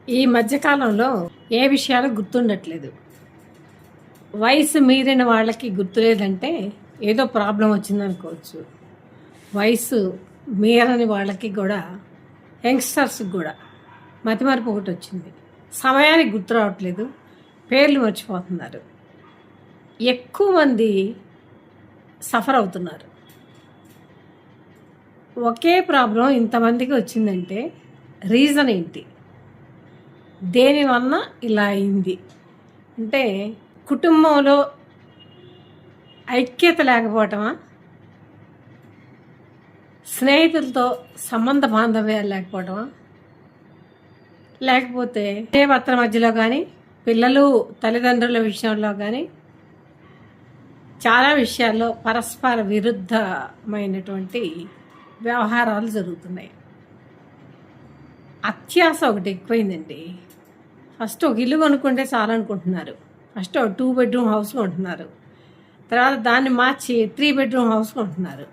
ఈ మధ్యకాలంలో ఏ విషయాలు గుర్తుండట్లేదు. వయసు మీరిన వాళ్ళకి గుర్తులేదంటే ఏదో ప్రాబ్లం వచ్చిందనుకోవచ్చు. వయసు మీరని వాళ్ళకి కూడా, యంగ్స్టర్స్కి కూడా మతిమరుపు ఒకటి వచ్చింది. సమయానికి గుర్తు రావట్లేదు, పేర్లు మర్చిపోతున్నారు. ఎక్కువ మంది సఫర్ అవుతున్నారు. ఒకే ప్రాబ్లం ఇంతమందికి వచ్చిందంటే రీజన్ ఏంటి? దేనివల్ల ఇలా అయింది అంటే, కుటుంబంలో ఐక్యత లేకపోవటమా, స్నేహితులతో సంబంధ బాంధవ్యాలు లేకపోవటమా, లేకపోతే భర్తల మధ్యలో కానీ, పిల్లలు తల్లిదండ్రుల విషయంలో కానీ చాలా విషయాల్లో పరస్పర విరుద్ధమైనటువంటి వ్యవహారాలు జరుగుతున్నాయి. అత్యాస ఒకటి ఎక్కువైందండి. ఫస్ట్ ఒక ఇల్లు కొనుక్కుంటే చాలనుకుంటున్నారు. ఫస్ట్ ఒక 2 బెడ్రూమ్ హౌస్ కొంటున్నారు, తర్వాత దాన్ని మార్చి 3 బెడ్రూమ్ హౌస్ కొంటున్నారు,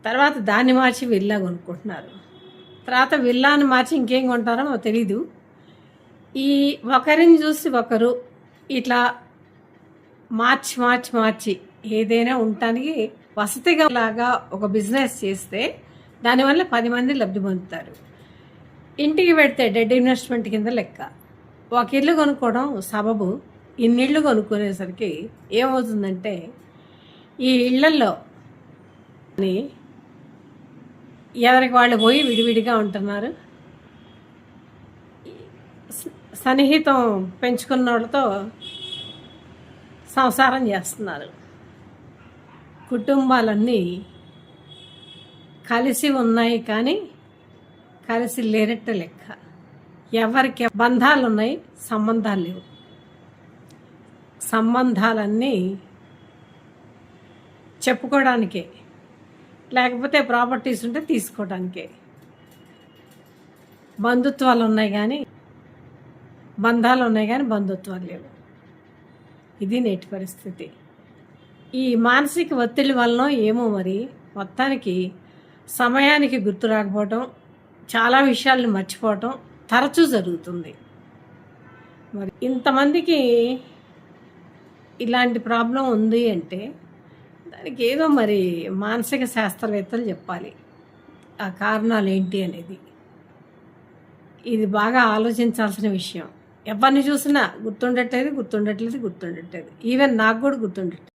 తర్వాత దాన్ని మార్చి విల్లా కొనుక్కుంటున్నారు, తర్వాత విల్లాని మార్చి ఇంకేం కొంటారో మాకు తెలీదు. ఈ ఒకరిని చూసి ఒకరు ఇట్లా మార్చి మార్చి మార్చి ఏదైనా ఉండటానికి వసతిగా లాగా ఒక బిజినెస్ చేస్తే దానివల్ల 10 మంది లబ్ధి పొందుతారు. ఇంటికి పెడితే డెడ్ ఇన్వెస్ట్మెంట్ కింద లెక్క. ఒక ఇల్లు కొనుక్కోవడం సబబు, ఇన్నిళ్ళు కొనుక్కునేసరికి ఏమవుతుందంటే, ఈ ఇళ్లల్లో ఎవరికి వాళ్ళు పోయి విడివిడిగా ఉంటున్నారు. సన్నిహితం పెంచుకున్న వాళ్ళతో సంసారం చేస్తున్నారు. కుటుంబాలన్నీ కలిసి ఉన్నాయి కానీ కలిసి లేనట్టు లెక్క. ఎవరికి బంధాలు ఉన్నాయి, సంబంధాలు లేవు. సంబంధాలన్నీ చెప్పుకోవడానికే, లేకపోతే ప్రాపర్టీస్ ఉంటే తీసుకోవడానికే. బంధుత్వాలు ఉన్నాయి కానీ, బంధాలు ఉన్నాయి కానీ బంధుత్వాలు లేవు. ఇది నేటి పరిస్థితి. ఈ మానసిక ఒత్తిడి వలన ఏమో మరి మొత్తానికి సమయానికి గుర్తు రాకపోవటం, చాలా విషయాలను మర్చిపోవటం తరచూ జరుగుతుంది. మరి ఇంతమందికి ఇలాంటి ప్రాబ్లం ఉంది అంటే దానికి ఏదో మరి మానసిక శాస్త్రవేత్తలు చెప్పాలి ఆ కారణాలు ఏంటి అనేది. ఇది బాగా ఆలోచించాల్సిన విషయం. ఎవరిని చూసినా గుర్తుండట్లేదు. ఈవెన్ నాకు కూడా గుర్తుండట్లేదు.